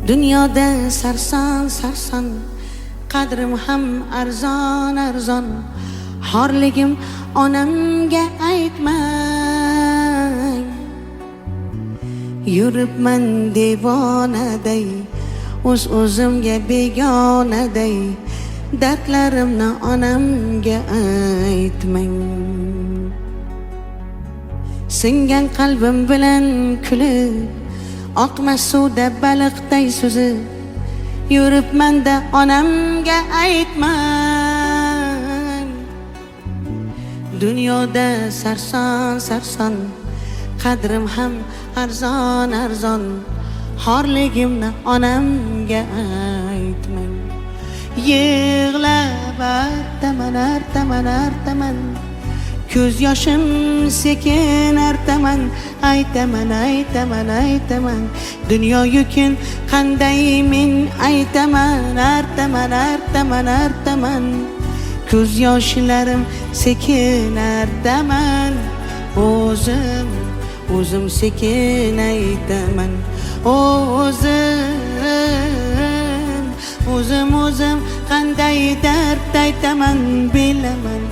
Dunyoda sarson sarson, qadrim ham arzon arzon. Xorligim onamga aytmang, yuribman devonaday, o'zimga begonaday. Dardlarimni onamga aytmang. Singan qalbim bilan kulib, oqmas suvda baliqday suzib, yuribman-da onamga aytmang. Dunyoda sarson sarson, qadrim ham arzon arzon. Xorligimni onamga aytmang. Yig'lab artaman, ko'z yoshim sekin artaman. Aytaman, dunyo yukin qanday men aytaman. Artaman, ko'z yoshlarim sekin artaman. O'zim sekin aytaman. O'zim qanday dard aytaman. Bilaman